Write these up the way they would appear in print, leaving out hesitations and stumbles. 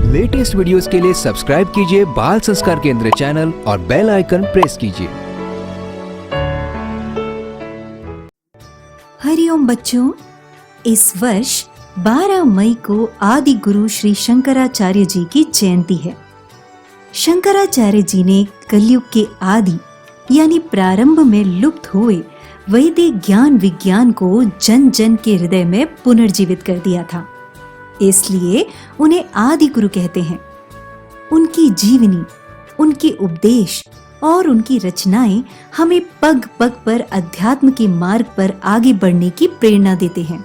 Latest videos के लिए subscribe कीजिए बाल संस्कार केंद्र चैनल और बेल आइकन प्रेस कीजिए। हरिओम बच्चों, इस वर्ष 12 मई को आदि गुरु श्री शंकराचार्य जी की जयंती है। शंकराचार्य जी ने कलयुग के आदि यानी प्रारंभ में लुप्त हुए वैदिक ज्ञान विज्ञान को जन जन के हृदय में पुनर्जीवित कर दिया था, इसलिए उन्हें आदि गुरु कहते हैं। उनकी जीवनी, उनके उपदेश और उनकी रचनाएं हमें पग पग पर अध्यात्म के मार्ग पर आगे बढ़ने की प्रेरणा देते हैं।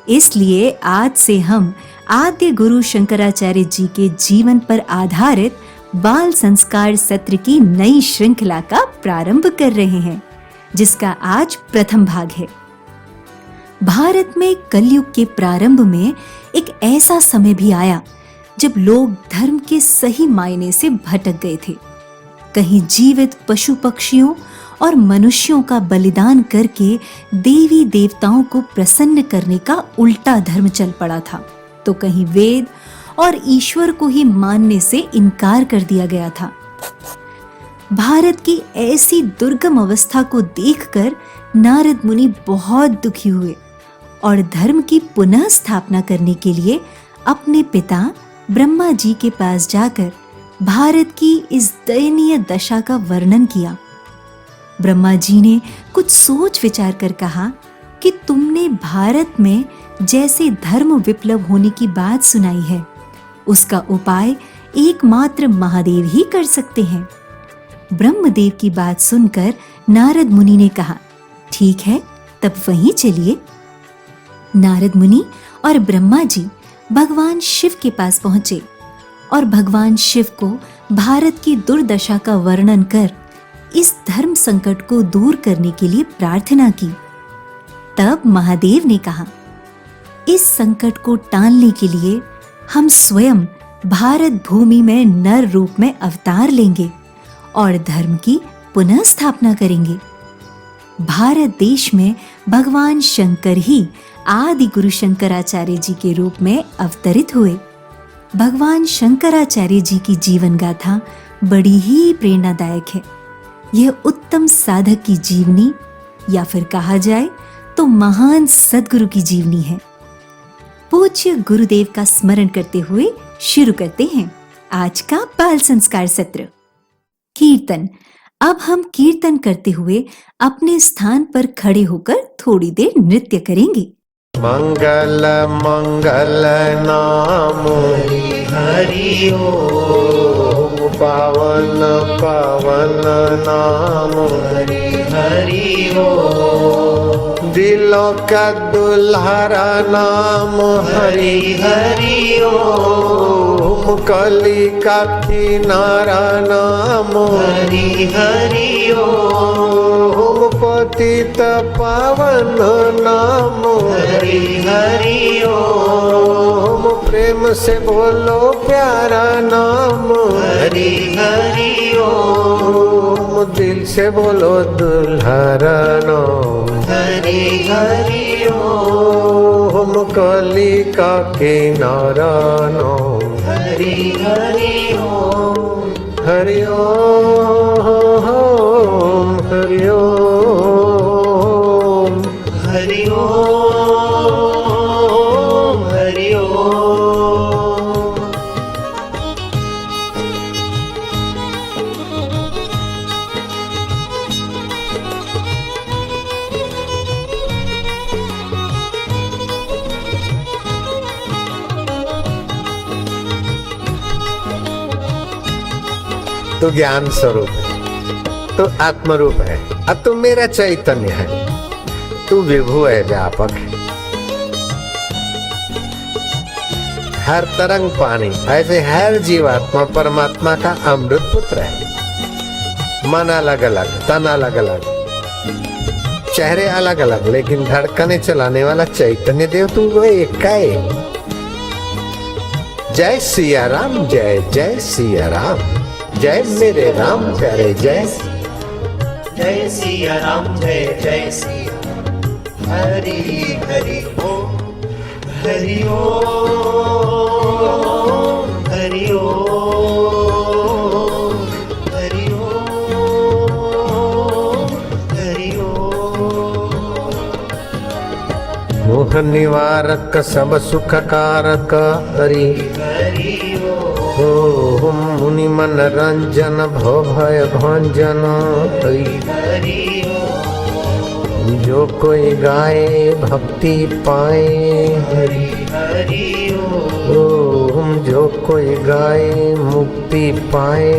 इसलिए आज से हम आद्य गुरु शंकराचार्य जी के जीवन पर आधारित बाल संस्कार सत्र की नई श्रृंखला का प्रारंभ कर रहे हैं, जिसका आज प्रथम भाग है। भारत में कलयुग के प्रारंभ में एक ऐसा समय भी आया जब लोग धर्म के सही मायने से भटक गए थे। कहीं जीवित पशु पक्षियों और मनुष्यों का बलिदान करके देवी देवताओं को प्रसन्न करने का उल्टा धर्म चल पड़ा था, तो कहीं वेद और ईश्वर को ही मानने से इनकार कर दिया गया था। भारत की ऐसी दुर्गम अवस्था को देखकर नारद मुनि बहुत दुखी हुए और धर्म की पुनः स्थापना करने के लिए अपने पिता ब्रह्मा जी के पास जाकर भारत की इस दयनीय दशा का वर्णन किया। ब्रह्मा जी ने कुछ सोच विचार कर कहा कि तुमने भारत में जैसे धर्म विप्लव होने की बात सुनाई है, उसका उपाय एकमात्र महादेव ही कर सकते हैं। ब्रह्मदेव की बात सुनकर नारद मुनि ने कहा, ठीक है, तब वहीं चलिए। नारद मुनि और ब्रह्मा जी भगवान शिव के पास पहुंचे और भगवान शिव को भारत की दुर्दशा का वर्णन कर इस धर्म संकट को दूर करने के लिए प्रार्थना की। तब महादेव ने कहा, इस संकट को टालने के लिए हम स्वयं भारत भूमि में नर रूप में अवतार लेंगे और धर्म की पुनः स्थापना करेंगे। भारत देश में भगवान शंकर ही आदि गुरु शंकराचार्य जी के रूप में अवतरित हुए। भगवान शंकराचार्य जी की जीवन गाथा बड़ी ही प्रेरणादायक है। यह उत्तम साधक की जीवनी या फिर कहा जाए तो महान सद्गुरु की जीवनी है। पूज्य गुरुदेव का स्मरण करते हुए शुरू करते हैं आज का बाल संस्कार सत्र। कीर्तन। अब हम कीर्तन करते हुए अपने स्थान पर खड़े होकर थोड़ी देर नृत्य करेंगे। मंगल मंगल नाम हरि ओम, पावन पावन नाम हरि ओम, दिलों का दुल्हरा नाम हरि हरि ओम, कली का किनारा नाम हरि हरि ओम, पतित पावन नाम हरि हरि ओम, प्रेम से बोलो प्यारा नाम हरि हरि ओम, दिल से बोलो दुल्हरा नाम हरि हरि ओम, कली का किनारा नाम हरि हरि ओम, हरि ओम हरि ओम, हरि ओम हरि ओम। तू ज्ञान स्वरूप है, तू आत्मरूप है, अब तू मेरा चैतन्य है, तू विभु है, व्यापक है। हर तरंग पानी, ऐसे हर जीवात्मा परमात्मा का अमृत पुत्र है। मन अलग अलग, तन अलग अलग, चेहरे अलग अलग, लेकिन धड़कने चलाने वाला चैतन्य देव तू वो एक का एक। जय सिया राम, जय जय सिया राम, जय मेरे राम प्यारे, जय जय सिया राम, जय जय सिया हरि हरि ओम, हरि ओम हरि निवारक सब सुख कारक हरि ओम मुनि मन रंजन भव भय भंजन हरि जो कोई गाए भक्ति पाए हरि ओम जो कोई गाए मुक्ति पाए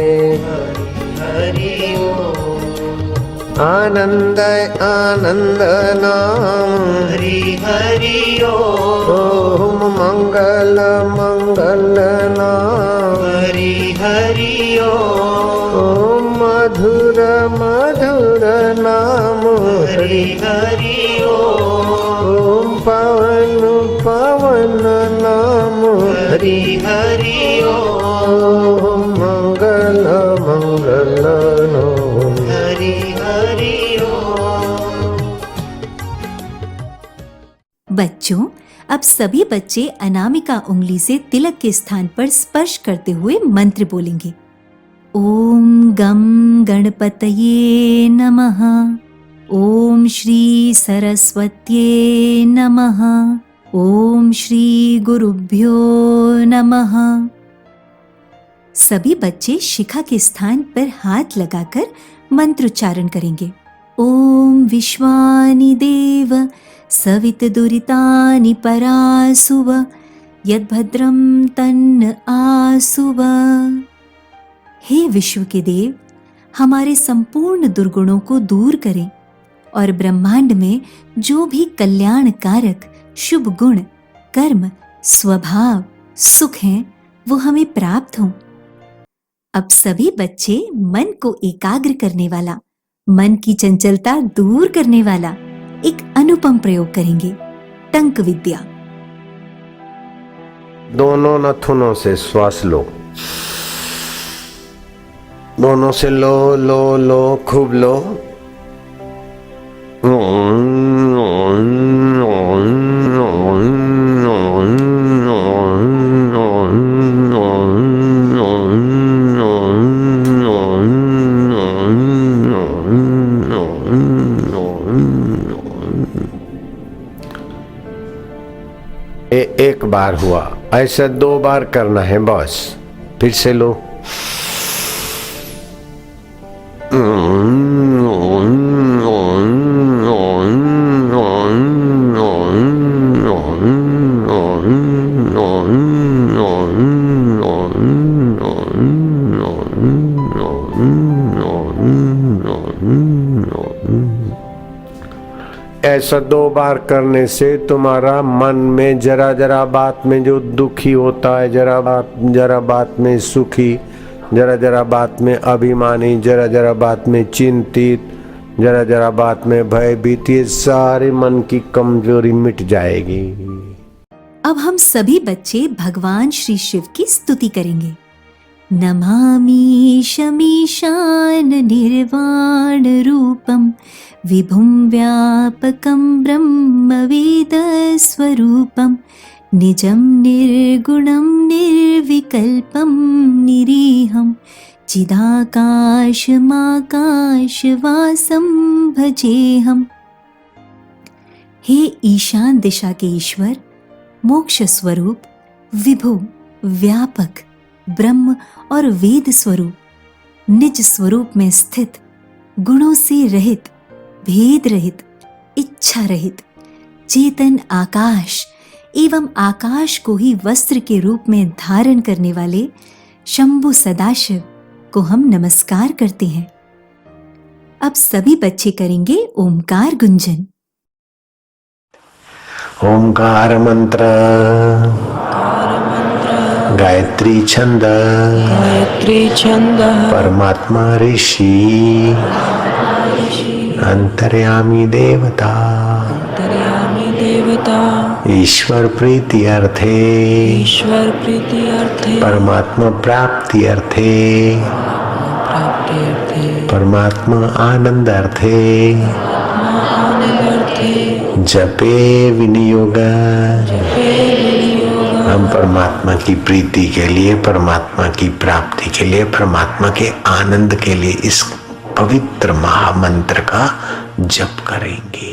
हरि आनंद आनंद नाम हरि हरि ओम मंगल मंगल नाम हरि हरि ओम मधुर मधुर नाम हरि हरि ओम पवन पवन नाम हरि हरि ओम मंगल मंगल नाम हरि हरि ओम। बच्चों, अब सभी बच्चे अनामिका उंगली से तिलक के स्थान पर स्पर्श करते हुए मंत्र बोलेंगे। ओम गम गणपतये नमः। ओम श्री सरस्वत्ये नमः। ओम श्री गुरुभ्यो नमः। सभी बच्चे शिखा के स्थान पर हाथ लगाकर मंत्रोच्चारण करेंगे। ओम विश्वानि देव सवित दुरितानि परासुव यद्भद्रं तन्न आसुव। हे विश्व के देव, हमारे संपूर्ण दुर्गुणों को दूर करें और ब्रह्मांड में जो भी कल्याणकारक शुभ गुण, कर्म, स्वभाव, सुख हैं वो हमें प्राप्त हों। अब सभी बच्चे मन को एकाग्र करने वाला, मन की चंचलता दूर करने वाला एक अनुपम प्रयोग करेंगे, टंक विद्या। दोनों नथुनों से श्वास लो, दोनों से लो लो लो, खूब लो। एक बार हुआ, ऐसा 2 बार करना है बस। फिर से लो। ऐसा 2 बार करने से तुम्हारा मन में जरा जरा बात में जो दुखी होता है, जरा बात में सुखी, जरा जरा बात में अभिमानी, जरा जरा बात में चिंतित, जरा जरा बात में भयभीत, ये सारे मन की कमजोरी मिट जाएगी। अब हम सभी बच्चे भगवान श्री शिव की स्तुति करेंगे। नमामि शमीशान निर्वाण रूपम विभुं व्यापकं ब्रह्मवेद स्वरूपं निजं निर्गुणं निर्विकल्पं निरीहं चिदाकाशमाकाशवासं भजेहम्। हे ईशान दिशा के ईश्वर, मोक्ष स्वरूप, विभु, व्यापक, ब्रह्म और वेद स्वरूप, निज स्वरूप में स्थित, गुणों से रहित, भेद रहित, इच्छा रहित, चेतन आकाश एवं आकाश को ही वस्त्र के रूप में धारण करने वाले शंभु सदाशिव को हम नमस्कार करते हैं। अब सभी बच्चे करेंगे ओमकार गुंजन। ओमकार मंत्र, गायत्री छंद, परमात्मा ऋषि, अंतर्यामी देवता, ईश्वर प्रीति अर्थे, परमात्मा प्राप्ति अर्थे, परमात्मा आनंद अर्थे, जपे विनियोग। हम परमात्मा की प्रीति के लिए, परमात्मा की प्राप्ति के लिए, परमात्मा के आनंद के लिए इस पवित्र महामंत्र का जप करेंगे।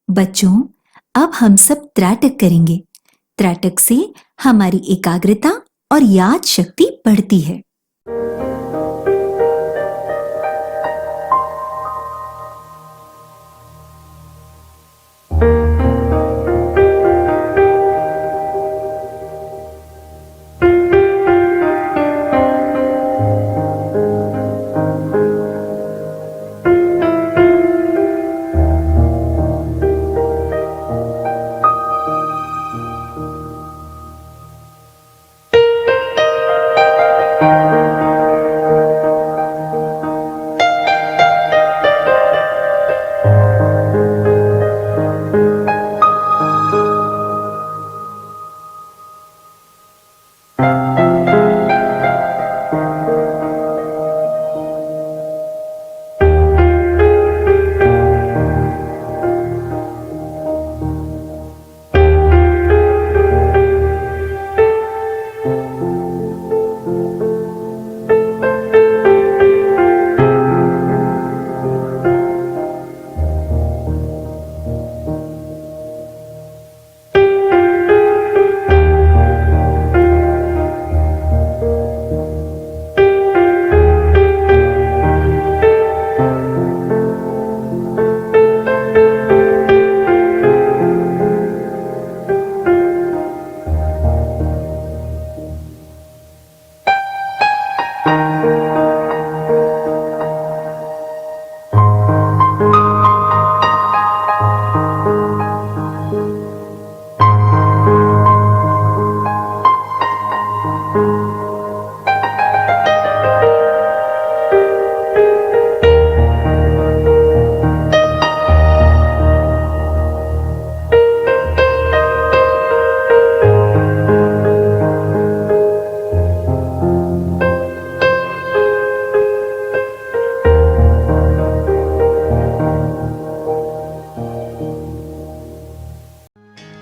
बच्चों, अब हम सब त्राटक करेंगे। त्राटक से हमारी एकाग्रता और याद शक्ति बढ़ती है।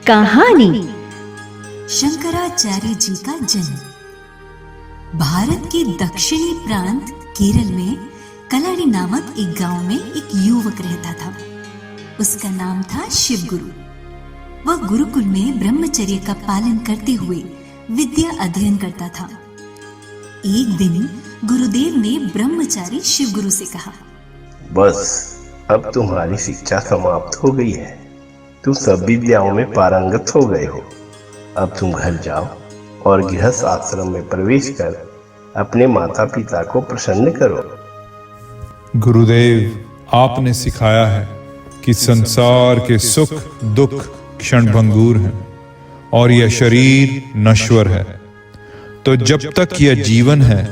कहानी शंकराचार्य जी का जन्म। भारत के दक्षिणी प्रांत केरल में कलाड़ी नामक एक गांव में एक युवक रहता था। उसका नाम था शिवगुरु। वह गुरुकुल में ब्रह्मचर्य का पालन करते हुए विद्या अध्ययन करता था। एक दिन गुरुदेव ने ब्रह्मचारी शिवगुरु से कहा, बस अब तुम्हारी शिक्षा समाप्त हो गई है। तुम सब विद्याओं में पारंगत हो गए हो। अब तुम घर जाओ और गृहस्थ आश्रम में प्रवेश कर अपने माता पिता को प्रसन्न करो। गुरुदेव, आपने सिखाया है कि संसार के सुख दुख क्षणभंगुर हैं और यह शरीर नश्वर है। तो जब तक यह जीवन है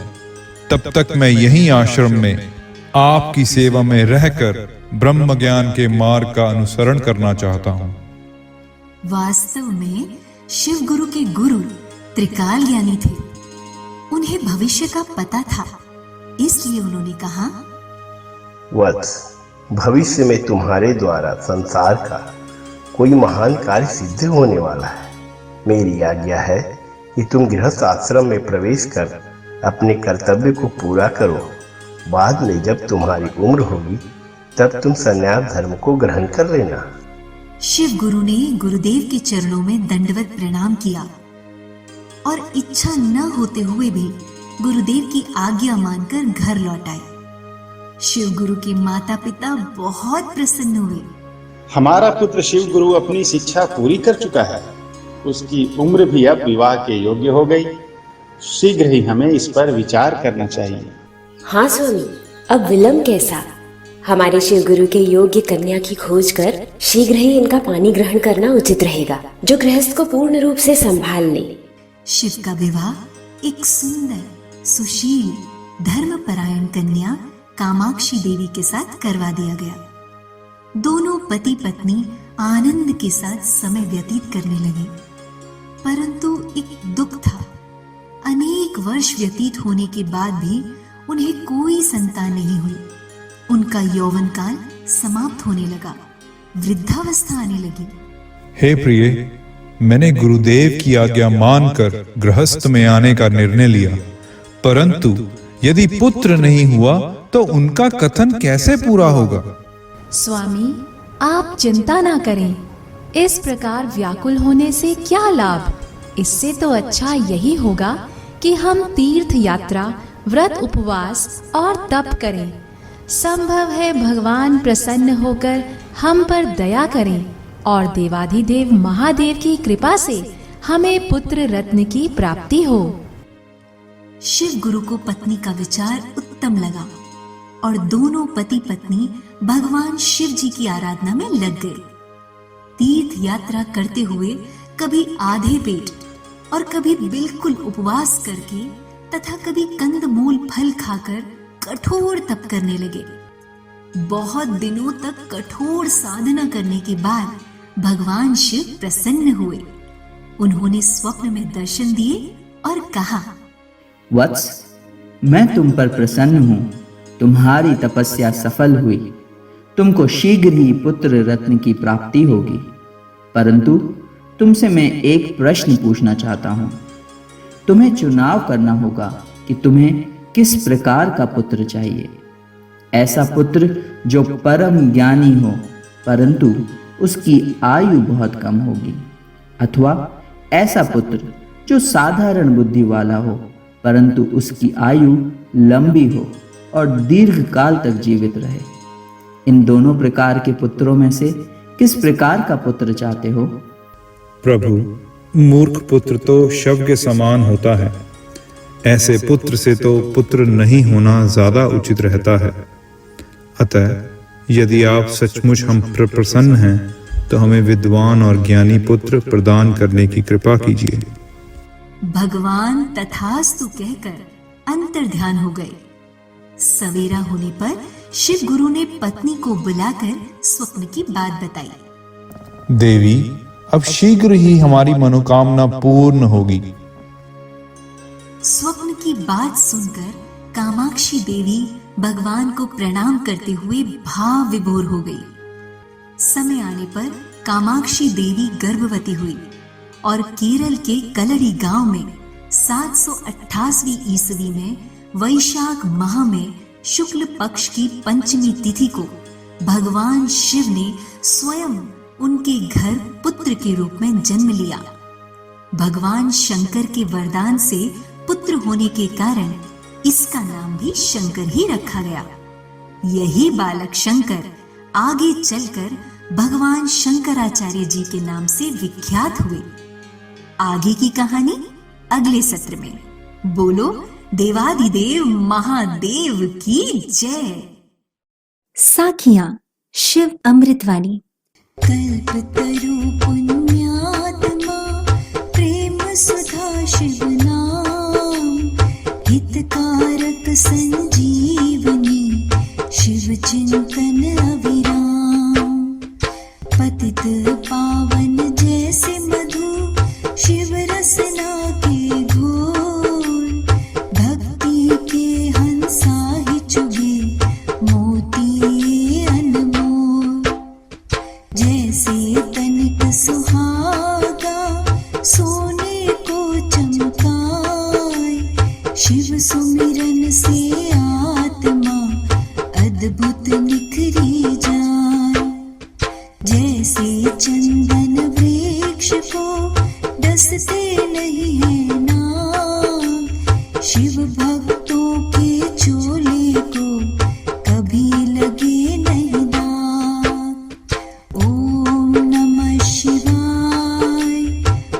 तब तक मैं यहीं आश्रम में आपकी सेवा में रहकर ब्रह्म ज्ञान के मार्ग का अनुसरण करना चाहता हूँ। वास्तव में शिव गुरु के गुरु त्रिकाल ज्ञानी थे। उन्हें भविष्य का पता था, इसलिए उन्होंने कहा, वत्स, भविष्य में तुम्हारे द्वारा संसार का कोई महान कार्य सिद्ध होने वाला है। मेरी आज्ञा है कि तुम गृहस्थ आश्रम में प्रवेश कर अपने कर्तव्य को पूरा करो। बाद में जब तुम्हारी उम्र होगी तब तुम संन्यास धर्म को ग्रहण कर लेना। शिव गुरु ने गुरुदेव के चरणों में दंडवत प्रणाम किया और इच्छा न होते हुए भी गुरुदेव की आज्ञा मानकर घर लौट आए। शिव गुरु के माता पिता बहुत प्रसन्न हुए। हमारा पुत्र शिव गुरु अपनी शिक्षा पूरी कर चुका है, उसकी उम्र भी अब विवाह के योग्य हो गई। शीघ्र ही हमें इस पर विचार करना चाहिए। हाँ स्वामी, अब विलंब कैसा। हमारे शिव गुरु के योग्य कन्या की खोज कर शीघ्र ही इनका पानी ग्रहण करना उचित रहेगा, जो गृहस्थ को पूर्ण रूप से संभाल ले। शिव का विवाह एक सुंदर, सुशील, धर्मपरायण कन्या कामाक्षी देवी के साथ करवा दिया गया। दोनों पति पत्नी आनंद के साथ समय व्यतीत करने लगे, परंतु एक दुख था। अनेक वर्ष व्यतीत होने के बाद भी उन्हें कोई संतान नहीं हुई। उनका यौवन काल समाप्त होने लगा, वृद्धावस्था आने लगी। हे प्रिय, मैंने गुरुदेव की आज्ञा मानकर गृहस्थ में आने का निर्णय लिया, परंतु यदि पुत्र नहीं हुआ तो उनका कथन कैसे पूरा होगा? स्वामी, आप चिंता ना करें। इस प्रकार व्याकुल होने से क्या लाभ? इससे तो अच्छा यही होगा कि हम तीर्थ यात्रा, व्रत, उपवास और तप करें। संभव है भगवान प्रसन्न होकर हम पर दया करें और देवाधिदेव महादेव की कृपा से हमें पुत्र रत्न की प्राप्ति हो। शिव गुरु को पत्नी का विचार उत्तम लगा और दोनों पति पत्नी भगवान शिव जी की आराधना में लग गए। तीर्थ यात्रा करते हुए कभी आधे पेट और कभी बिल्कुल उपवास करके तथा कभी कंदमूल फल खाकर कठोर तप करने लगे। बहुत दिनों तक कठोर साधना करने के बाद भगवान शिव प्रसन्न हुए। उन्होंने स्वप्न में दर्शन दिए और कहा, वत्स, मैं तुम पर प्रसन्न हूँ। तुम्हारी तपस्या सफल हुई। तुमको शीघ्र ही पुत्र रत्न की प्राप्ति होगी। परंतु तुमसे मैं एक प्रश्न पूछना चाहता हूँ। तुम्हें चुनाव करना होगा कि तुम्हें किस प्रकार का पुत्र चाहिए। ऐसा पुत्र जो परम ज्ञानी हो परंतु उसकी आयु बहुत कम होगी, अथवा ऐसा पुत्र जो साधारण बुद्धि वाला हो परंतु उसकी आयु लंबी हो और दीर्घ काल तक जीवित रहे। इन दोनों प्रकार के पुत्रों में से किस प्रकार का पुत्र चाहते हो? प्रभु, मूर्ख पुत्र तो शव के समान होता है। ऐसे पुत्र से तो पुत्र नहीं होना ज्यादा उचित रहता है। अतः यदि आप सचमुच हम पर प्रसन्न हैं तो हमें विद्वान और ज्ञानी पुत्र प्रदान करने की कृपा कीजिए। भगवान तथास्तु कहकर अंतर ध्यान हो गए। सवेरा होने पर शिव गुरु ने पत्नी को बुलाकर स्वप्न की बात बताई। देवी, अब शीघ्र ही हमारी मनोकामना पूर्ण होगी। स्वप्न की बात सुनकर कामाक्षी देवी भगवान को प्रणाम करते हुए भाव विभोर हो गई। समय आने पर कामाक्षी देवी गर्भवती हुई और केरल के कलरी गांव में 788वीं ईस्वी में वैशाख माह में शुक्ल पक्ष की पंचमी तिथि को भगवान शिव ने स्वयं उनके घर पुत्र के रूप में जन्म लिया। भगवान शंकर के वरदान से पुत्र होने के कारण इसका नाम भी शंकर ही रखा गया। यही बालक शंकर आगे चलकर भगवान शंकराचार्य जी के नाम से विख्यात हुए। आगे की कहानी अगले सत्र में। बोलो देवाधिदेव महादेव की जय। साखियां शिव अमृतवाणी। कल्पतरु पुण्यात्मा प्रेम सुधा शिव नाम, हितकारक संजीवनी शिव चिंतन अविराम। पतित पावन जैसे मधु शिव रसना के घोल, भक्ति के हंसा ही चुगे मोती अन वृक्ष को डसते नहीं है नाग, शिव भक्तों के चोले को कभी लगे नहीं दाग। ओम नमः शिवाय,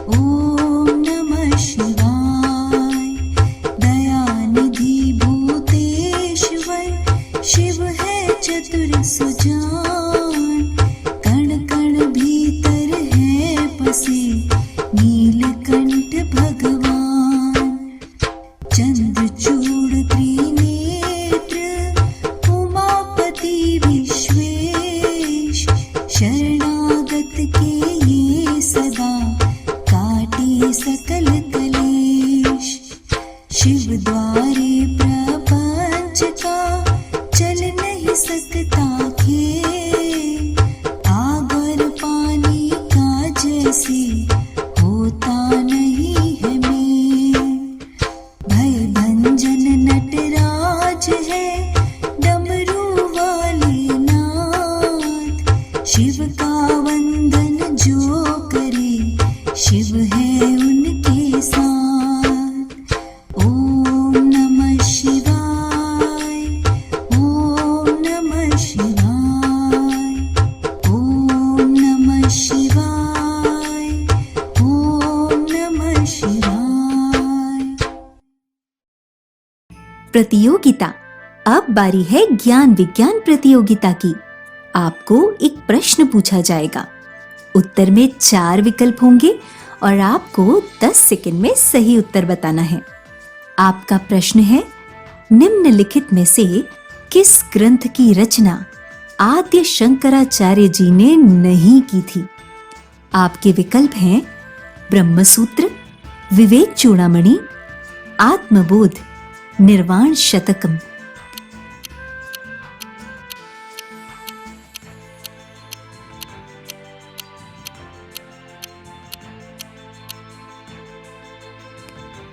ओम नमः शिवाय। दयानिधि भूतेश्वर शिव है चतुर सुजान, कण कण भीतर है बसे नीलकंठ भगवान। चंद्रचूड़ त्रिनेत्र उमापति विश्वेश, शरणागत के ये सदा काटे सकल कलेश। शिव द्वारे प्रपंच का चल नहीं सकता खेल, आग और पानी का जैसे होता नहीं है मेल। भय भंजन नटराज है डमरू वाले नाथ, शिव का वंदन जो करे शिव है उनके साथ। ओम नमः शिवाय, ओम नमः शिवाय, ओम नमः शिवाय, ओम नमः शिवाय। प्रतियोगिता। अब बारी है ज्ञान विज्ञान प्रतियोगिता की। आपको एक प्रश्न पूछा जाएगा, उत्तर में 4 विकल्प होंगे और आपको 10 सेकंड में सही उत्तर बताना है। आपका प्रश्न है, निम्नलिखित में से किस ग्रंथ की रचना आद्य शंकराचार्य जी ने नहीं की थी? आपके विकल्प हैं ब्रह्मसूत्र, विवेक चूड़ामणि, आत्मबोध, निर्वाण शतकम।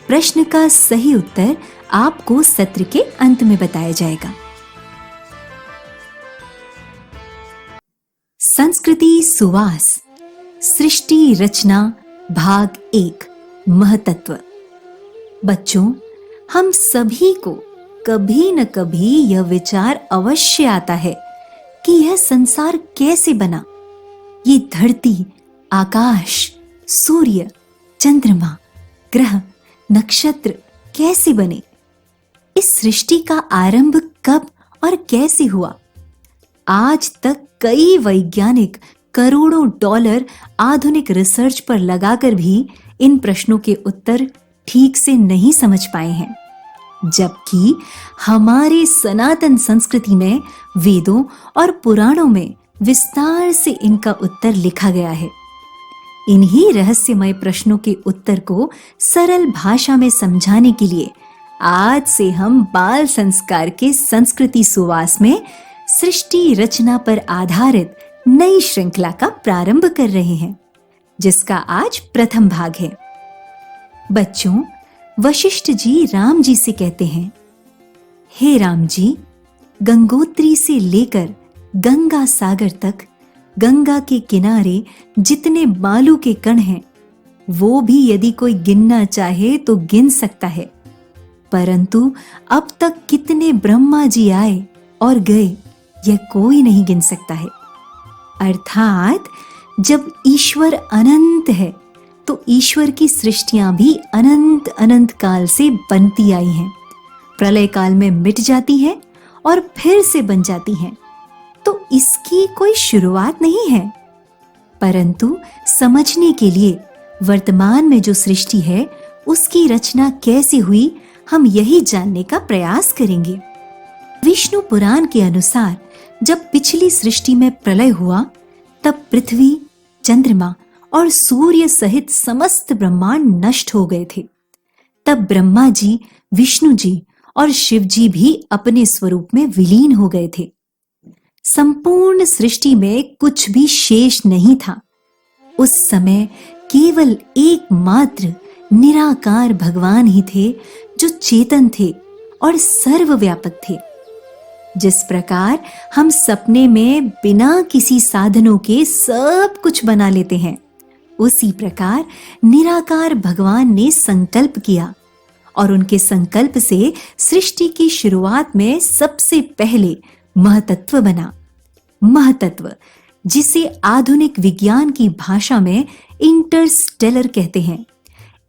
प्रश्न का सही उत्तर आपको सत्र के अंत में बताया जाएगा। संस्कृति सुवास, सृष्टि रचना, भाग 1, महतत्व। बच्चों, हम सभी को कभी न कभी यह विचार अवश्य आता है कि यह संसार कैसे बना, ये धरती, आकाश, सूर्य, चंद्रमा, ग्रह, नक्षत्र कैसे बने, इस सृष्टि का आरंभ कब और कैसे हुआ। आज तक कई वैज्ञानिक करोड़ों डॉलर आधुनिक रिसर्च पर लगाकर भी इन प्रश्नों के उत्तर ठीक से नहीं समझ पाए हैं, जबकि हमारे सनातन संस्कृति में वेदों और पुराणों में विस्तार से इनका उत्तर लिखा गया है। इन्हीं रहस्यमय प्रश्नों के उत्तर को सरल भाषा में समझाने के लिए आज से हम बाल संस्कार के संस्कृति सुवास में सृष्टि रचना पर आधारित नई श्रृंखला का प्रारंभ कर रहे हैं, जिसका आज प्रथम भाग है। बच्चों, वशिष्ठ जी राम जी से कहते हैं, हे राम जी, गंगोत्री से लेकर गंगा सागर तक गंगा के किनारे जितने बालू के कण हैं, वो भी यदि कोई गिनना चाहे तो गिन सकता है, परंतु अब तक कितने ब्रह्मा जी आए और गए यह कोई नहीं गिन सकता है। अर्थात जब ईश्वर अनंत है तो ईश्वर की सृष्टियां भी अनंत अनंत काल से बनती आई हैं, प्रलय काल में मिट जाती हैं और फिर से बन जाती हैं। तो इसकी कोई शुरुआत नहीं है, परंतु समझने के लिए वर्तमान में जो सृष्टि है उसकी रचना कैसे हुई, हम यही जानने का प्रयास करेंगे। विष्णु पुराण के अनुसार जब पिछली सृष्टि में प्रलय हुआ, तब पृथ्वी, चंद्रमा और सूर्य सहित समस्त ब्रह्मांड नष्ट हो गए थे। तब ब्रह्मा जी, विष्णु जी और शिव जी भी अपने स्वरूप में विलीन हो गए थे। संपूर्ण सृष्टि में कुछ भी शेष नहीं था। उस समय केवल एकमात्र निराकार भगवान ही थे जो चेतन थे और सर्वव्यापक थे। जिस प्रकार हम सपने में बिना किसी साधनों के सब कुछ बना लेते हैं, उसी प्रकार निराकार भगवान ने संकल्प किया और उनके संकल्प से सृष्टि की शुरुआत में सबसे पहले महतत्व बना। महतत्व, जिसे आधुनिक विज्ञान की भाषा में इंटरस्टेलर कहते हैं,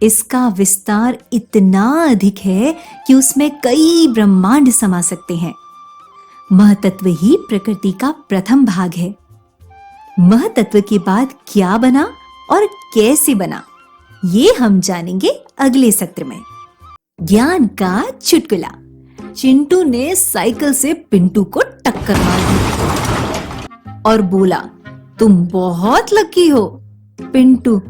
इसका विस्तार इतना अधिक है कि उसमें कई ब्रह्मांड समा सकते हैं। महतत्व ही प्रकृति का प्रथम भाग है। महतत्व के बाद क्या बना और कैसे बना, ये हम जानेंगे अगले सत्र में। ज्ञान का चुटकुला। चिंटू ने साइकिल से पिंटू को टक्कर मार दी और बोला, तुम बहुत लकी हो। पिंटू,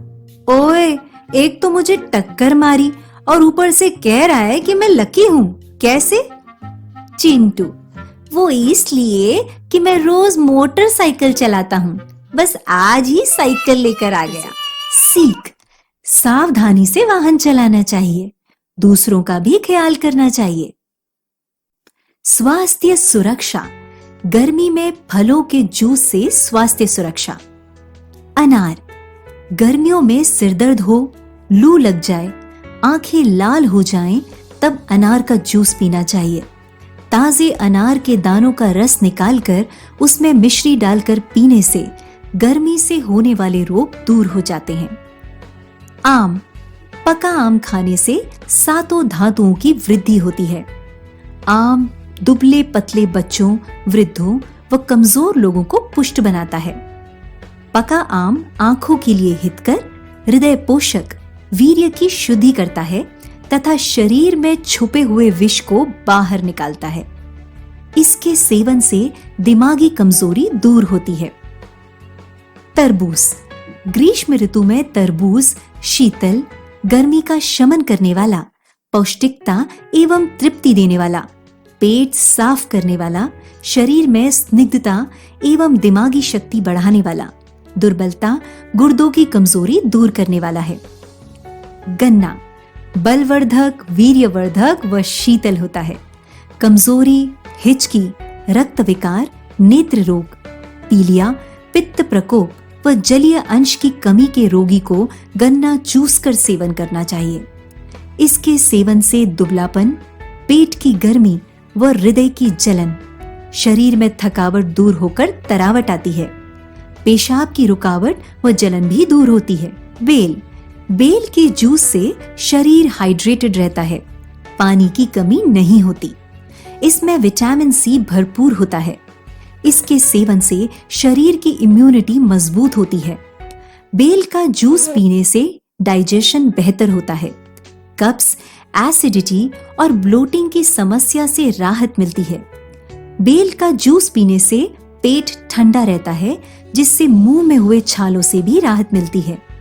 ओए, एक तो मुझे टक्कर मारी और ऊपर से कह रहा है कि मैं लकी हूं, कैसे? चिंटू, वो इसलिए कि मैं रोज मोटरसाइकिल चलाता हूं, बस आज ही साइकिल लेकर आ गया। सीख, सावधानी से वाहन चलाना चाहिए, दूसरों का भी ख्याल करना चाहिए। स्वास्थ्य सुरक्षा। गर्मी में फलों के जूस से स्वास्थ्य सुरक्षा। अनार। गर्मियों में सिरदर्द हो, लू लग जाए, आंखें लाल हो जाएं, तब अनार का जूस पीना चाहिए। ताजे अनार के दानों का रस निकालकर उसमें मिश्री डालकर पीने से गर्मी से होने वाले रोग दूर हो जाते हैं। आम। पका आम खाने से 7 धातुओं की वृद्धि होती है। आम दुबले पतले बच्चों, वृद्धों व कमजोर लोगों को पुष्ट बनाता है। पका आम आंखों के लिए हितकर, हृदय पोषक, वीर्य की शुद्धि करता है तथा शरीर में छुपे हुए विष को बाहर निकालता है। इसके सेवन से दिमागी कमजोरी दूर होती है। तरबूज। ग्रीष्म ऋतु में तरबूज शीतल, गर्मी का शमन करने वाला, पौष्टिकता एवं तृप्ति देने वाला, पेट साफ करने वाला, शरीर में स्निग्धता एवं दिमागी शक्ति बढ़ाने वाला, दुर्बलता, गुर्दों की कमजोरी दूर करने वाला है। गन्ना बलवर्धक, वीर्यवर्धक व शीतल होता है। कमजोरी, हिचकी, रक्त विकार, नेत्र रोग, पीलिया, पित्त प्रकोप व जलीय अंश की कमी के रोगी को गन्ना चूस कर सेवन करना चाहिए। इसके सेवन से दुबलापन, पेट की गर्मी व हृदय की जलन, शरीर में थकावट दूर होकर तरावट आती है। पेशाब की रुकावट व जलन भी दूर होती है। बेल। बेल के जूस से शरीर हाइड्रेटेड रहता है, पानी की कमी नहीं होती। इसमें विटामिन सी भरपूर होता है। इसके सेवन से शरीर की इम्यूनिटी मजबूत होती है। बेल का जूस पीने से डाइजेशन बेहतर होता है। कब्ज, एसिडिटी और ब्लोटिंग की समस्या से राहत मिलती है। बेल का जूस पीने से पेट ठंडा रहता है, जिससे मुंह में हुए छालों से भी राहत मिलती है।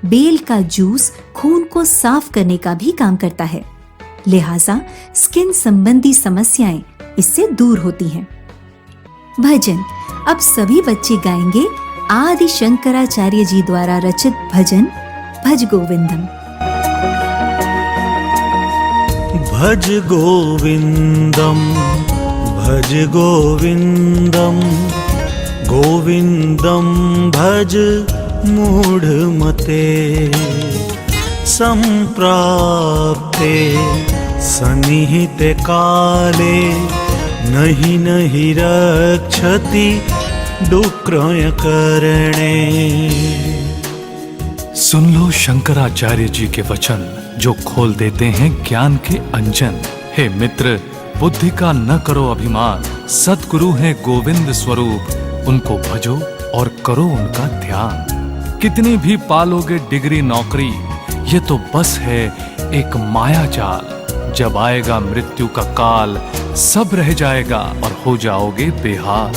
बेल का जूस खून को साफ करने का भी काम करता है, लिहाजा स्किन संबंधी समस्याएं इससे दूर होती हैं। भजन। अब सभी बच्चे गाएंगे आदि शंकराचार्य जी द्वारा रचित भजन भज गोविंदम। भज गोविंदम, भज गोविंदम, गोविंदम भज मूढ़मते, संप्राप्ते सन्निहिते काले, नहीं नहीं रक्षति डुक्रय करणे। सुन लो शंकराचार्य जी के वचन, जो खोल देते हैं ज्ञान के अंजन। हे मित्र, बुद्धि का न करो अभिमान, सद्गुरु हैं गोविंद स्वरूप, उनको भजो और करो उनका ध्यान। कितनी भी पालोगे डिग्री नौकरी, ये तो बस है एक माया जाल। जब आएगा मृत्यु का काल, सब रह जाएगा और हो जाओगे बेहाल।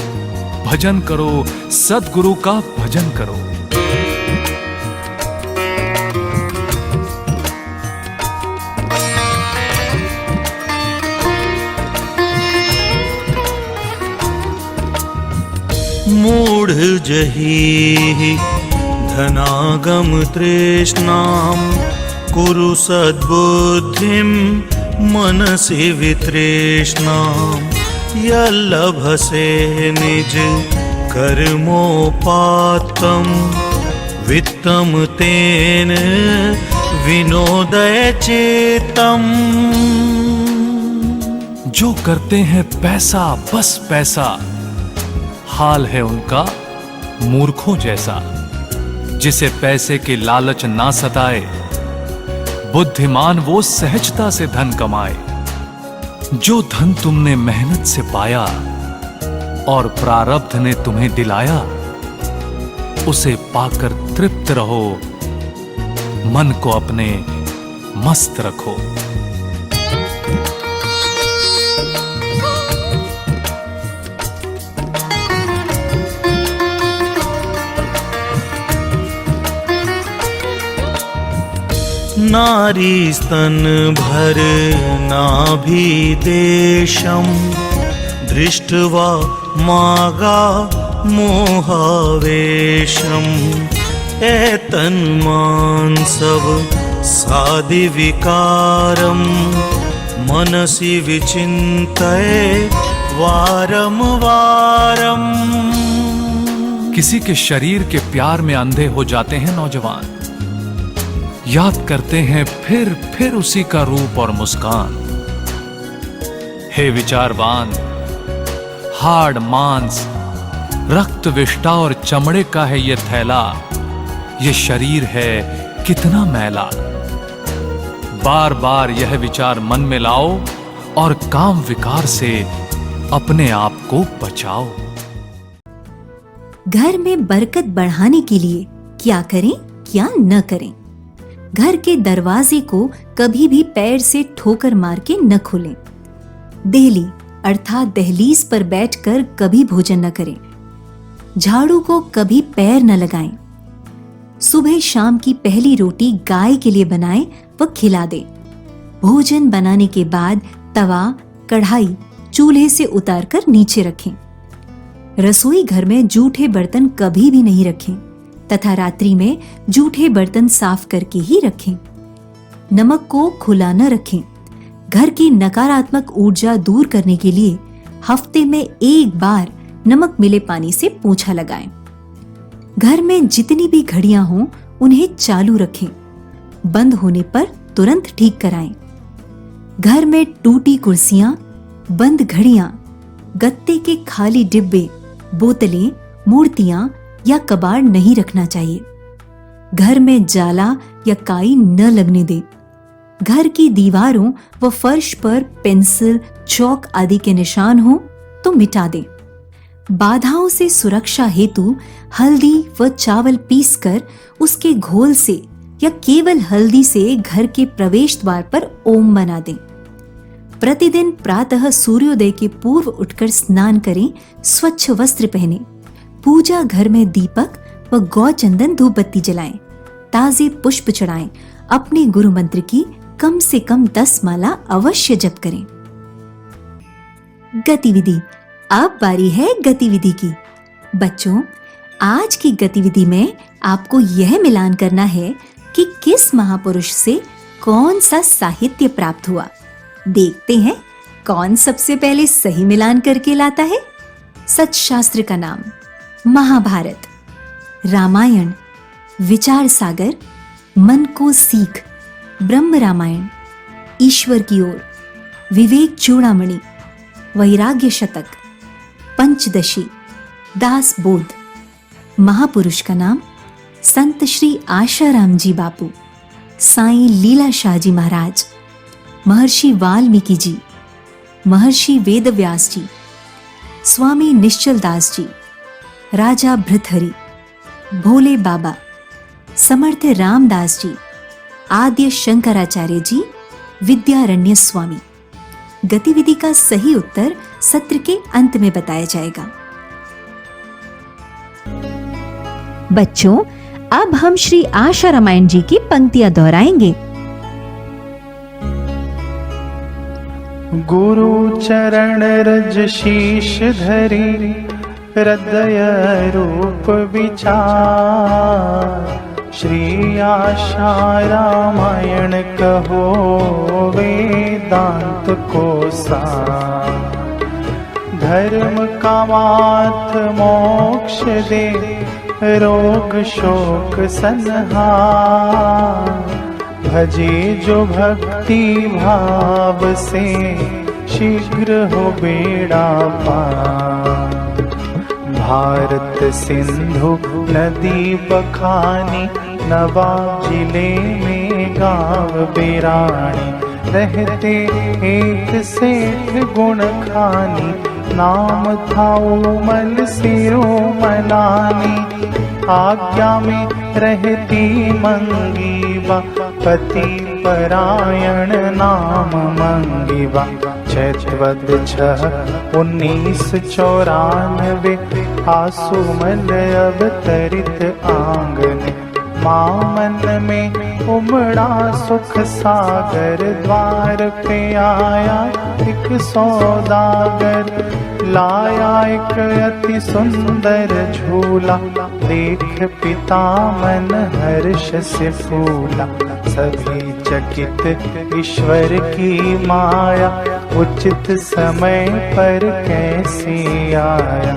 भजन करो, सद्गुरु का भजन करो। मूढ़ जहि धनागम तृष्णाम, कुरु सद्बुद्धिम मनसि वितृष्णाम। यल्लभसे निज कर्मोपात्तम, वित्तम तेन विनोदय चेतम। जो करते हैं पैसा बस पैसा, हाल है उनका मूर्खों जैसा। जिसे पैसे के लालच ना सताए, बुद्धिमान वो सहजता से धन कमाए। जो धन तुमने मेहनत से पाया और प्रारब्ध ने तुम्हें दिलाया, उसे पाकर तृप्त रहो, मन को अपने मस्त रखो। नारी स्तन भर नाभि देशम, दृष्ट्वा मागा मोहावेशम। एतन्मांसव सादि विकारम, मनसि विचिन्तये वारम वारम। किसी के शरीर के प्यार में अंधे हो जाते हैं नौजवान, याद करते हैं फिर उसी का रूप और मुस्कान। हे विचारवान, हाड़ मांस रक्त विष्ठा और चमड़े का है ये थैला, ये शरीर है कितना मैला। बार बार यह विचार मन में लाओ और काम विकार से अपने आप को बचाओ। घर में बरकत बढ़ाने के लिए क्या करें क्या न करें। घर के दरवाजे को कभी भी पैर से ठोकर मार के न खोलें। देहली अर्थात दहलीज पर बैठकर कभी भोजन न करें। झाड़ू को कभी पैर न लगाएं। सुबह शाम की पहली रोटी गाय के लिए बनाएं व खिला दें। भोजन बनाने के बाद तवा कढ़ाई चूल्हे से उतारकर नीचे रखें। रसोई घर में जूठे बर्तन कभी भी नहीं रखें तथा रात्रि में जूठे बर्तन साफ करके ही रखें। नमक को खुला न रखें। घर की नकारात्मक ऊर्जा दूर करने के लिए हफ्ते में एक बार नमक मिले पानी से पोंछा लगाएं। घर में जितनी भी घड़ियां हों उन्हें चालू रखें। बंद होने पर तुरंत ठीक कराएं। घर में टूटी कुर्सियां, बंद घड़ियां, गत्ते के खाली डिब्बे, बोतलें, मूर्तियां या कबाड़ नहीं रखना चाहिए। घर में जाला या काई न लगने दें। घर की दीवारों व फर्श पर पेंसिल, चौक आदि के निशान हो तो मिटा दें। बाधाओं से सुरक्षा हेतु हल्दी व चावल पीसकर उसके घोल से या केवल हल्दी से घर के प्रवेश द्वार पर ओम बना दें। प्रतिदिन प्रातः सूर्योदय के पूर्व उठकर स्नान करें, स्वच्छ वस्त्र पहनें। पूजा घर में दीपक व गौ चंदन धूप बत्ती जलाएं। ताजे पुष्प चढ़ाएं। अपने गुरु मंत्र की कम से कम 10 माला अवश्य जप करें। गतिविधि। अब बारी है गतिविधि की। बच्चों, आज की गतिविधि में आपको यह मिलान करना है कि किस महापुरुष से कौन सा साहित्य प्राप्त हुआ। देखते हैं कौन सबसे पहले सही मिलान करके लाता है। सत्शास्त्र का नाम महाभारत, रामायण, विचार सागर, मन को सीख, ब्रह्म रामायण, ईश्वर की ओर, विवेक चूड़ामणि, वैराग्य शतक, पंचदशी, दास बोध। महापुरुष का नाम संत श्री आशाराम जी बापू, साईं लीला शाह जी महाराज, महर्षि वाल्मीकि जी, महर्षि वेदव्यास जी, स्वामी निश्चल दास जी, राजा भृतहरि, भोले बाबा, समर्थ रामदास जी, आद्य शंकराचार्य जी, विद्यारण्य स्वामी। गतिविधि का सही उत्तर सत्र के अंत में बताया जाएगा। बच्चों, अब हम श्री आशा रामायण जी की पंक्तियां दोहराएंगे। गुरु चरण रज शीश धरी, हृदय रूप विचार। श्री आशा रामायण कहो वेदांत को सार। धर्म का मार्ग मोक्ष दे, रोग शोक संहार। भजे जो भक्ति भाव से शीघ्र हो बेड़ा पार। भारत सिंधु नदी बखानी नवाब जिले में गाँव बिरानी। रहते एक सेठ गुण खानी नाम था उमल सिरोमलानी। आज्ञा में रहती मंगीबा पति परायण नाम मंगीबा। चैतवद 6/1994 आसुमल अवतरित आंगन। मामन में उमड़ा सुख सागर। द्वार पे आया एक सौदागर। लाया एक अति सुंदर झूला। देख पिता मन हर्ष से फूला। सभी चकित ईश्वर की माया। उचित समय पर कैसे आया।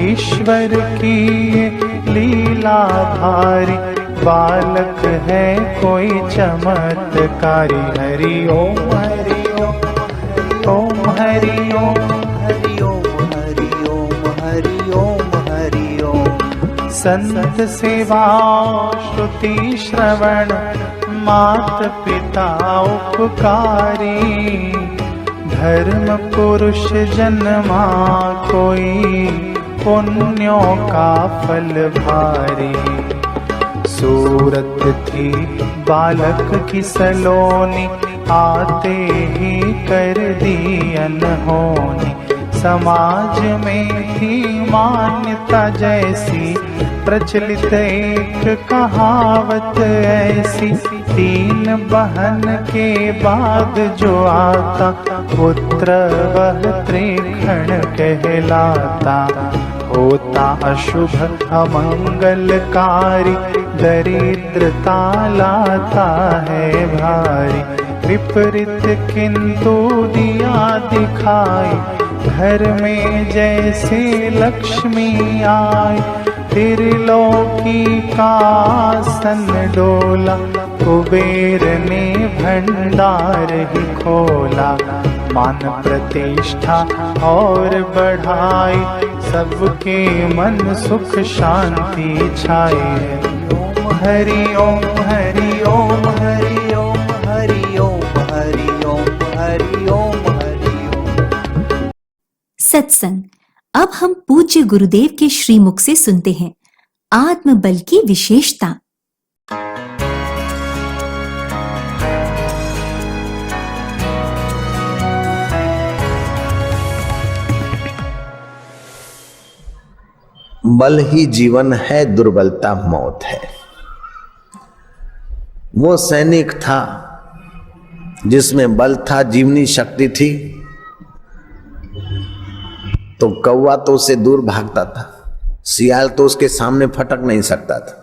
ईश्वर की ये लीला भारी। बालक है कोई चमत्कारी। हरि ओम हरि ओम ओम हरि ओम हरि ओम हरि ओम हरि ओम हरि ओम। संत सेवा श्रुति श्रवण मात पिता उपकारी। धर्म पुरुष जन्मा कोई पुण्यों का फल भारी। सूरत थी बालक की सलोनी। आते ही कर दी अनहोनी। समाज में थी मान्यता जैसी। प्रचलित एक कहावत ऐसी। 3 बहन के बाद जो आता पुत्र वह त्रिखण कहलाता। होता अशुभ अमंगलकारी। दरिद्रता लाता है भारी। विपरीत किंतु दिया दिखाई। घर में जैसे लक्ष्मी आई। त्रिलोकी का आसन डोला। कुबेर ने भंडार ही खोला। मान प्रतिष्ठा और बढ़ाई। सबके मन सुख शांति छाए। हरि ओम हरि ओम हरि ओम हरि ओम हरि ओम हरि ओम हरि ओम। सत्संग। अब हम पूज्य गुरुदेव के श्रीमुख से सुनते हैं आत्मबल की विशेषता। बल ही जीवन है, दुर्बलता मौत है। वो सैनिक था जिसमें बल था, जीवनी शक्ति थी, तो कौवा तो उससे दूर भागता था, सियाल तो उसके सामने फटक नहीं सकता था,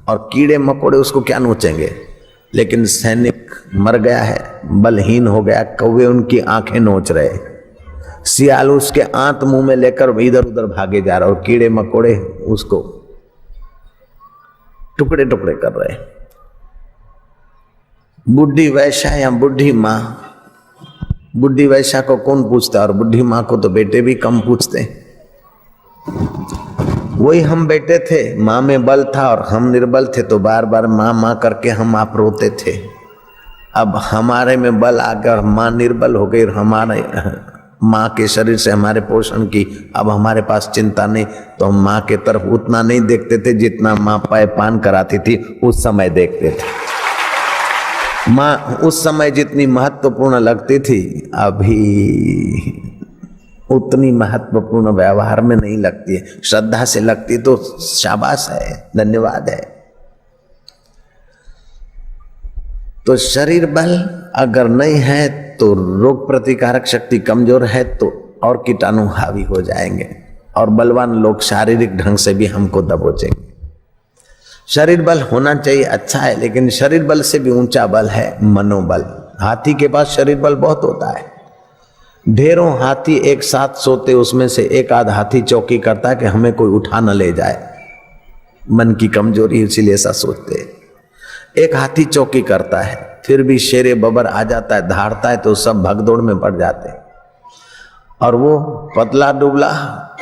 और कीड़े मकोड़े उसको क्या नोचेंगे। लेकिन सैनिक मर गया है, बलहीन हो गया, कौवे उनकी आंखें नोच रहे, सियाल उसके आंत मुंह में लेकर इधर उधर भागे जा रहा, और कीड़े मकोड़े उसको टुकड़े टुकड़े कर रहे। बुढ़ी वैश्या या बुढ़ी माँ, बुढ़ी वैश्या को कौन पूछता, और बुढ़ी माँ को तो बेटे भी कम पूछते। वही हम बेटे थे, माँ में बल था और हम निर्बल थे, तो बार बार माँ माँ करके हम आप रोते थे। अब हमारे में बल आ गया और माँ निर्बल हो गई, और हमारे माँ के शरीर से हमारे पोषण की अब हमारे पास चिंता नहीं, तो हम माँ के तरफ उतना नहीं देखते थे जितना माँ पान कराती थी उस समय देखते थे। माँ उस समय जितनी महत्वपूर्ण लगती थी अभी उतनी महत्वपूर्ण व्यवहार में नहीं लगती है। श्रद्धा से लगती तो शाबाश है, धन्यवाद है। तो शरीर बल अगर नहीं है तो रोग प्रतिकारक शक्ति कमजोर है तो और कीटाणु हावी हो जाएंगे, और बलवान लोग शारीरिक ढंग से भी हमको दबोचेंगे। शरीर बल होना चाहिए, अच्छा है, लेकिन शरीर बल से भी ऊंचा बल है मनोबल। हाथी के पास शरीर बल बहुत होता है, ढेरों हाथी एक साथ सोते, उसमें से एक आध हाथी चौकी करता है कि हमें कोई उठा न ले जाए। मन की कमजोरी, इसीलिए ऐसा सोचते हैं। एक हाथी चौकी करता है, फिर भी शेर बबर आ जाता है, धाड़ता है तो सब भगदौड़ में पड़ जाते हैं। और वो पतला दुबला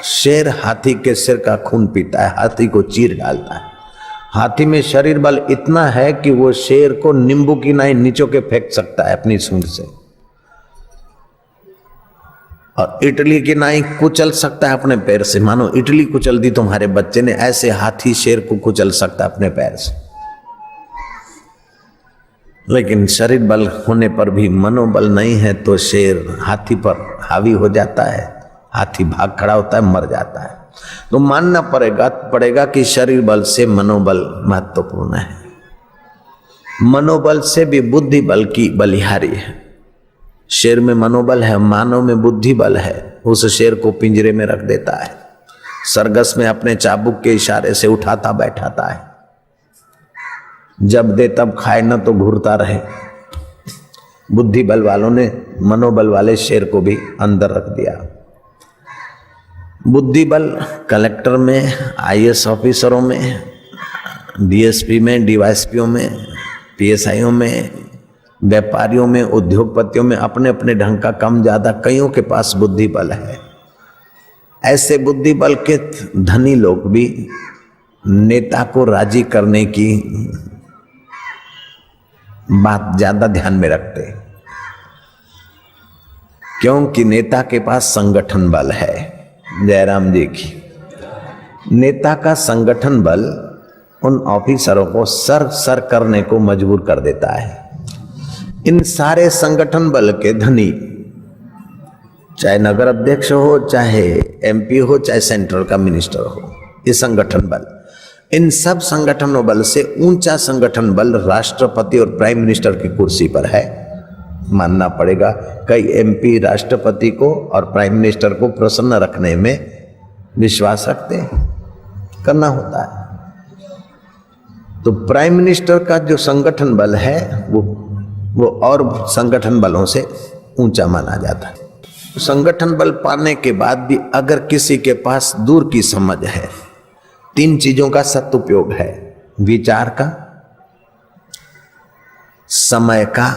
शेर हाथी के सिर का खून पीता है, हाथी को चीर डालता है। हाथी में शरीर बल इतना है कि वो शेर को नींबू की नाई नीचो के फेंक सकता है अपनी सूंड से, और इटली की नाई कुचल सकता है अपने पैर से। मानो इटली कुचल दी तुम्हारे बच्चे ने, ऐसे हाथी शेर को कुचल सकता है अपने पैर से। लेकिन शरीर बल होने पर भी मनोबल नहीं है तो शेर हाथी पर हावी हो जाता है, हाथी भाग खड़ा होता है, मर जाता है। तो मानना पड़ेगा कि शरीर बल से मनोबल महत्वपूर्ण है। मनोबल से भी बुद्धि बल की बलिहारी है। शेर में मनोबल है, मानव में बुद्धि बल है। उस शेर को पिंजरे में रख देता है, सरगस में अपने चाबुक के इशारे से उठाता बैठाता है, जब दे तब खाए, न तो घूरता रहे। बुद्धि बल वालों ने मनोबल वाले शेर को भी अंदर रख दिया। बुद्धि बल कलेक्टर में, आईएएस ऑफिसरों में, डीएसपी में, डीवाईएसपीओ में, पीएसआईओ में, व्यापारियों में, उद्योगपतियों में अपने अपने ढंग का कम ज्यादा कईयों के पास बुद्धि बल है। ऐसे बुद्धि बल के धनी लोग भी नेता को राजी करने की बात ज्यादा ध्यान में रखते, क्योंकि नेता के पास संगठन बल है। जयराम जी की नेता का संगठन बल उन ऑफिसरों को सर करने को मजबूर कर देता है। इन सारे संगठन बल के धनी, चाहे नगर अध्यक्ष हो, चाहे एमपी हो, चाहे सेंट्रल का मिनिस्टर हो, ये संगठन बल, इन सब संगठनों बल से ऊंचा संगठन बल राष्ट्रपति और प्राइम मिनिस्टर की कुर्सी पर है। मानना पड़ेगा कई एमपी राष्ट्रपति को और प्राइम मिनिस्टर को प्रसन्न रखने में विश्वास रखते हैं, करना होता है। तो प्राइम मिनिस्टर का जो संगठन बल है वो और संगठन बलों से ऊंचा माना जाता है। संगठन बल पाने के बाद भी अगर किसी के पास दूर की समझ है, तीन चीजों का सदुपयोग है, विचार का, समय का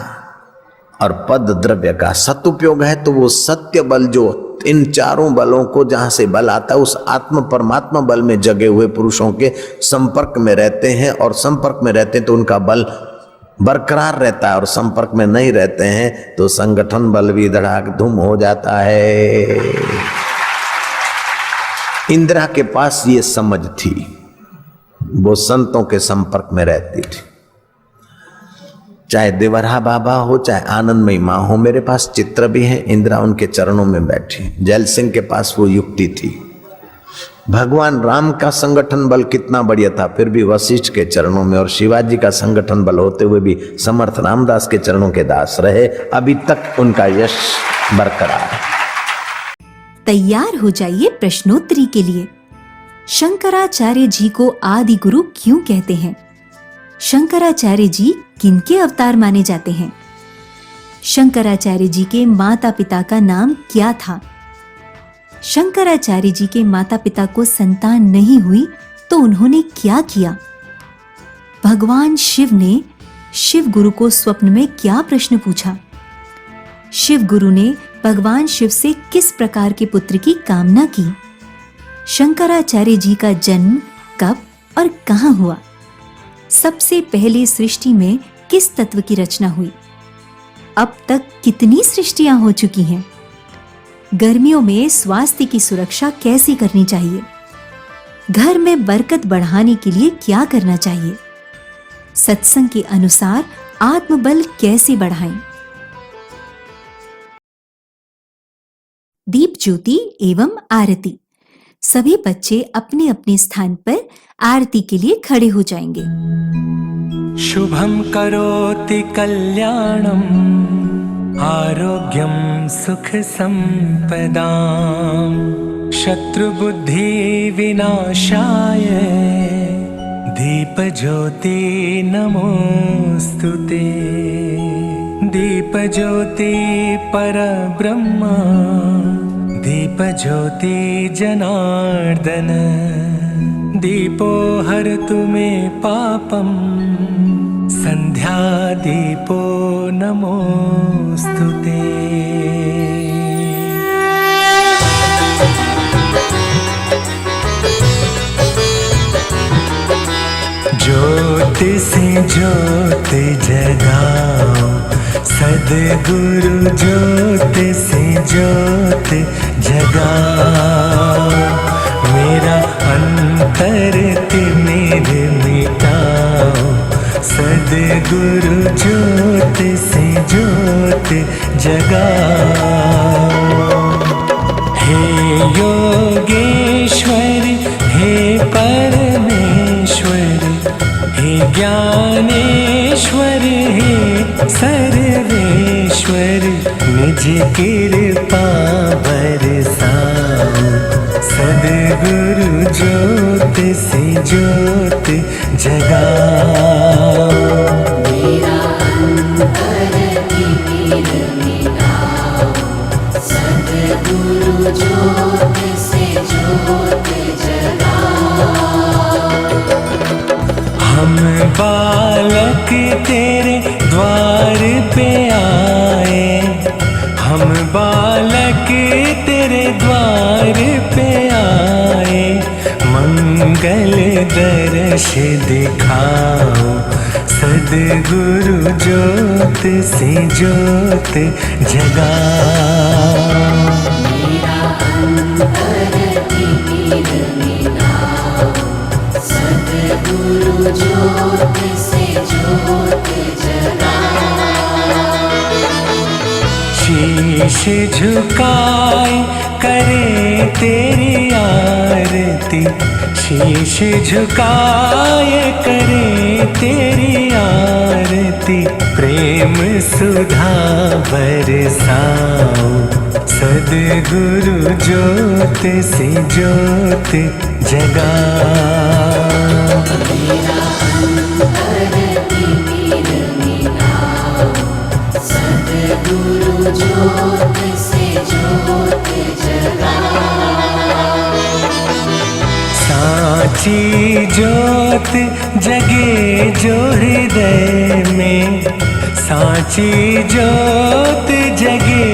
और पद द्रव्य का सदुपयोग है, तो वो सत्य बल जो इन चारों बलों को जहां से बल आता है उस आत्म परमात्मा बल में जगे हुए पुरुषों के संपर्क में रहते हैं, और संपर्क में रहते हैं तो उनका बल बरकरार रहता है, और संपर्क में नहीं रहते हैं तो संगठन बल भी धड़ाक धूम हो जाता है। इंदिरा के पास ये समझ थी, वो संतों के संपर्क में रहती थी। चाहे देवरहा बाबा हो, चाहे आनंदमयी माँ हो, मेरे पास चित्र भी है, इंदिरा उनके चरणों में बैठी। जैल सिंह के पास वो युक्ति थी। भगवान राम का संगठन बल कितना बढ़िया था, फिर भी वशिष्ठ के चरणों में, और शिवाजी का संगठन बल होते हुए भी समर्थ रामदास के चरणों के दास रहे। अभी तक उनका यश बरकरार है। तैयार हो जाइए प्रश्नोत्तरी के लिए। शंकराचार्य जी को आदि गुरु क्यों कहते हैं? शंकराचार्य जी किनके अवतार माने जाते हैं? शंकराचार्य जी के माता पिता का नाम क्या था? शंकराचार्य जी के माता पिता को संतान नहीं हुई तो उन्होंने क्या किया? भगवान शिव ने शिव गुरु को स्वप्न में क्या प्रश्न पूछा? शिव गुरु ने भगवान शिव से किस प्रकार के पुत्र की कामना की? शंकराचार्य जी का जन्म कब और कहां हुआ? सबसे पहले सृष्टि में किस तत्व की रचना हुई? अब तक कितनी सृष्टियां हो चुकी हैं? गर्मियों में स्वास्थ्य की सुरक्षा कैसे करनी चाहिए? घर में बरकत बढ़ाने के लिए क्या करना चाहिए? सत्संग के अनुसार आत्मबल कैसे बढ़ाएं? दीप ज्योति एवं आरती। सभी बच्चे अपने अपने स्थान पर आरती के लिए खड़े हो जाएंगे। शुभम करोति कल्याणम आरोग्यम सुख संपदाम शत्रु बुद्धि विनाशाय दीप ज्योति नमोस्तुते। दीप ज्योति परब्रह्म दीप ज्योति जनार्दन दीपो हरतु मे पापम संध्या दीपो नमोस्तुते। ज्योति से ज्योति जगाओ सद्गुरु, ज्योति से ज्योति जगाओ मेरा अंतर तिमिर मिटाओ। सद्गुरु ज्योति से ज्योति जगाओ। हे योगेश्वर हे परमेश्वर हे ज्ञानेश्वर हे सर्वेश्वर निज कृपा बरसाओ। सद्गुरु ज्योति से ज्योति जगाओ मेरा अंतर तिमिर मिटाओ। सद्गुरु ज्योति से ज्योति जगाओ। हम बालक तेरे द्वार पे आए, हम बालक तेरे द्वार पे आए। मंगल दर्श दिखाओ। सद्गुरु ज्योति से ज्योति जगाओ मेरा अंतर तिमिर मिटाओ। सद्गुरु ज्योति से ज्योति जगाओ। शीश झुकाए करे तेरी आरती, शीश झुकाए करे तेरी आरती। प्रेम सुधा बरसाओ। सद्गुरु ज्योति से ज्योति जगाओ मेरा अंतर तिमिर मिटाओ। सद्गुरु ज्योति से ज्योति जगाओ। साची ज्योत जगे जो हृदय में, साची ज्योत जगे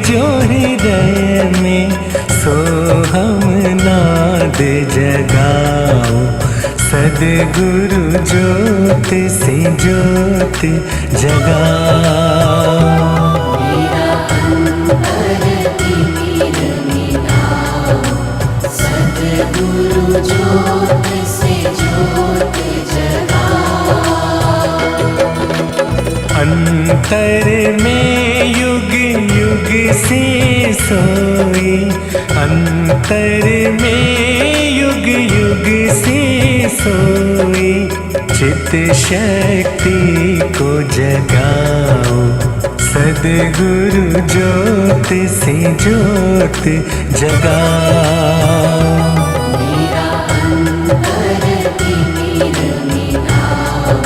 जो हृदय में। सो हम नाद जगाओ। सद्गुरु ज्योति से ज्योति जगाओ मेरा अंतर तिमिर मिटाओ। सद्गुरु ज्योति से ज्योति जगाओ। अंतर में युग युग से सोई, अंतर में युग युग से सोई। चित शक्ति को जगाओ। सद्गुरु ज्योति से ज्योति जगाओ मेरा अंतर तिमिर मिटाओ।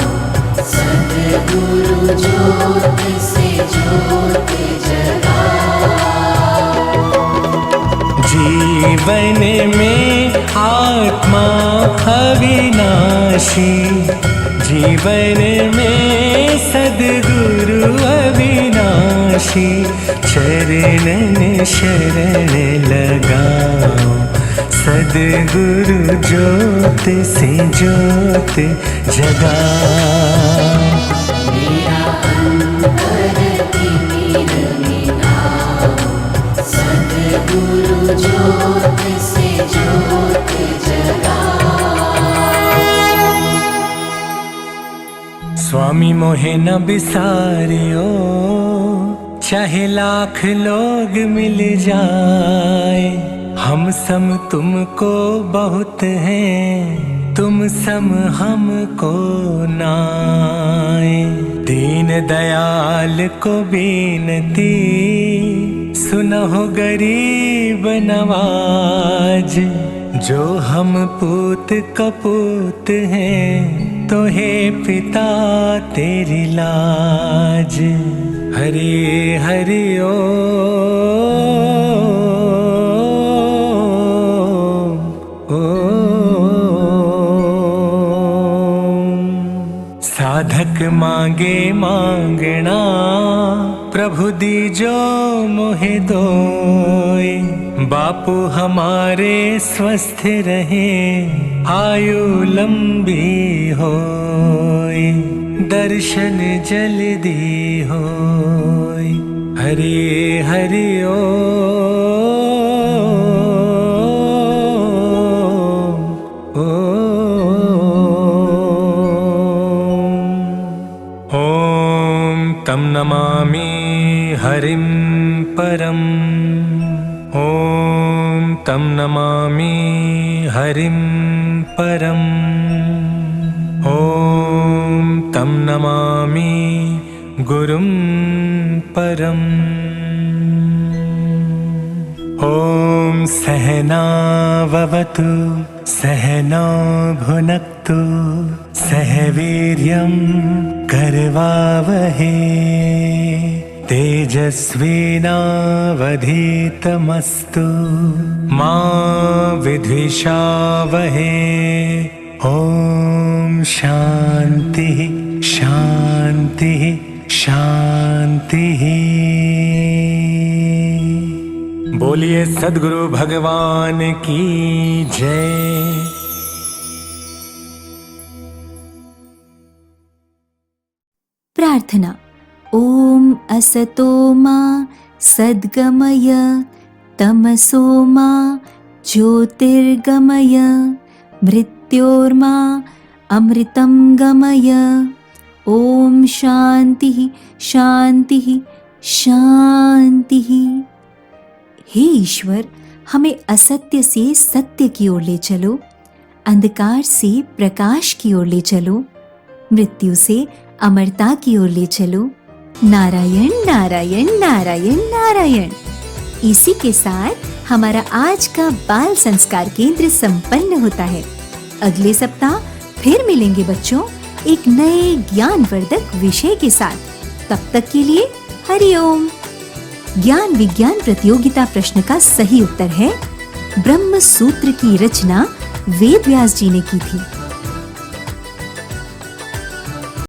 सद्गुरु ज्योति से ज्योति जगाओ। जीवन में आत्मा अविनाशी, जीवन में सद्गुरु अविनाशी। चरणन शरण लगाओ। सद्गुरु ज्योति से ज्योति जगाओ मेरा अंतर तिमिर मिटाओ। सद्गुरु ज्योति से ज्योति जगाओ। स्वामी मोहे न बिसारियो, चाहे लाख लोग मिल जाए। हम सम तुमको बहुत हैं, तुम सम हमको नाए। दीन दयाल को बीनती, सुनो गरीब नवाज। जो हम पूत कपूत हैं, तो हे पिता तेरी लाज। हरे हरि ओ ओ नानक मांगे मांगना प्रभु दीजो मोहे दोय। बापू हमारे स्वस्थ रहे आयु लंबी होय, दर्शन जल्दी होय। हरि हरि ओ तम नमामि हरिं परम। ओम तम नमामि हरिं परम। ओम तम नमामि गुरुं परम। ओम सहना भवतु सहनौ भुनक्तु सह वीर्यं करवावहे तेजस्विनावधीतमस्तु मा विद्विषावहे। ओम शांति शांति शांति। बोलिए सद्गुरु भगवान की जय। प्रार्थना। ओम असतो मा सद्गमय तमसो मा ज्योतिर्गमय मृत्योर्मा अमृतं गमय। ओम शांति शांति शांति। हे ईश्वर, हमें असत्य से सत्य की ओर ले चलो, अंधकार से प्रकाश की ओर ले चलो, मृत्यु से अमरता की ओर ले चलो। नारायण नारायण नारायण नारायण। इसी के साथ हमारा आज का बाल संस्कार केंद्र संपन्न होता है। अगले सप्ताह फिर मिलेंगे बच्चों एक नए ज्ञानवर्धक विषय के साथ। तब तक के लिए हरिओम। ज्ञान विज्ञान प्रतियोगिता प्रश्न का सही उत्तर है ब्रह्म सूत्र की रचना वेद व्यास जी ने की थी।